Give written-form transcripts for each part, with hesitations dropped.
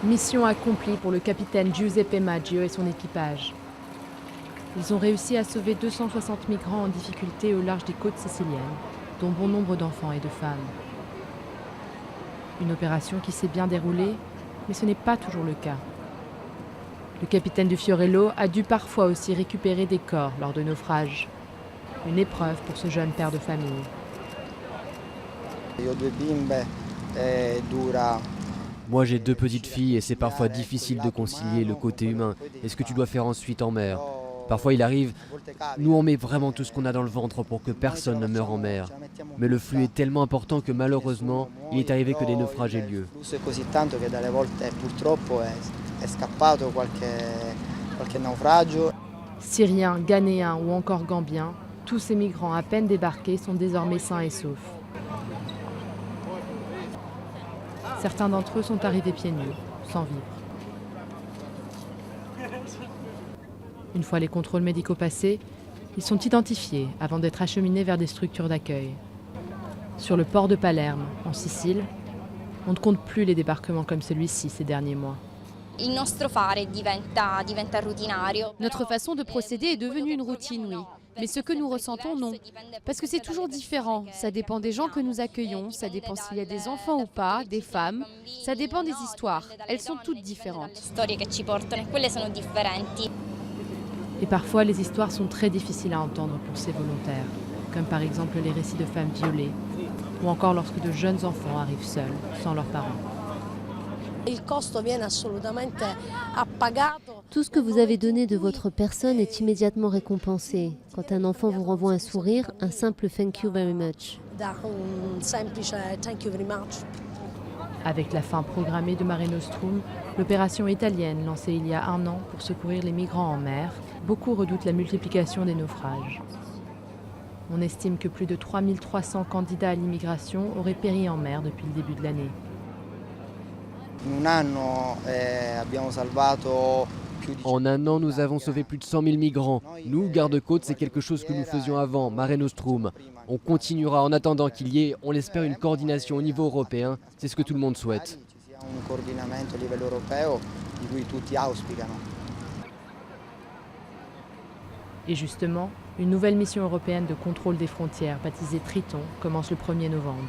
Mission accomplie pour le capitaine Giuseppe Maggio et son équipage. Ils ont réussi à sauver 260 migrants en difficulté au large des côtes siciliennes, dont bon nombre d'enfants et de femmes. Une opération qui s'est bien déroulée, mais ce n'est pas toujours le cas. Le capitaine du Fiorello a dû parfois aussi récupérer des corps lors de naufrages. Une épreuve pour ce jeune père de famille. Moi j'ai 2 petites filles et c'est parfois difficile de concilier le côté humain et ce que tu dois faire ensuite en mer. Parfois il arrive, nous on met vraiment tout ce qu'on a dans le ventre pour que personne ne meure en mer. Mais le flux est tellement important que malheureusement, il est arrivé que des naufrages aient lieu. Syriens, Ghanéens ou encore Gambiens, tous ces migrants à peine débarqués sont désormais sains et saufs. Certains d'entre eux sont arrivés pieds nus, sans vivre. Une fois les contrôles médicaux passés, ils sont identifiés avant d'être acheminés vers des structures d'accueil. Sur le port de Palerme, en Sicile, on ne compte plus les débarquements comme celui-ci ces derniers mois. Notre façon de procéder est devenue une routine, oui. Mais ce que nous ressentons, non. Parce que c'est toujours différent. Ça dépend des gens que nous accueillons, ça dépend s'il y a des enfants ou pas, des femmes. Ça dépend des histoires. Elles sont toutes différentes. Et parfois, les histoires sont très difficiles à entendre pour ces volontaires, comme par exemple les récits de femmes violées, ou encore lorsque de jeunes enfants arrivent seuls, sans leurs parents. Tout ce que vous avez donné de votre personne est immédiatement récompensé. Quand un enfant vous renvoie un sourire, un simple « thank you very much ». Avec la fin programmée de Mare Nostrum, l'opération italienne lancée il y a 1 an pour secourir les migrants en mer, beaucoup redoutent la multiplication des naufrages. On estime que plus de 3300 candidats à l'immigration auraient péri en mer depuis le début de l'année. En 1 an, nous avons sauvé plus de 100 000 migrants. Nous, garde-côtes, c'est quelque chose que nous faisions avant, Mare Nostrum. On continuera en attendant qu'il y ait, on l'espère, une coordination au niveau européen. C'est ce que tout le monde souhaite. Et justement, une nouvelle mission européenne de contrôle des frontières, baptisée Triton, commence le 1er novembre.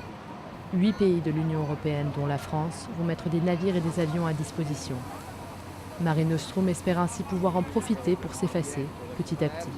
8 pays de l'Union européenne, dont la France, vont mettre des navires et des avions à disposition. Mare Nostrum espère ainsi pouvoir en profiter pour s'effacer petit à petit.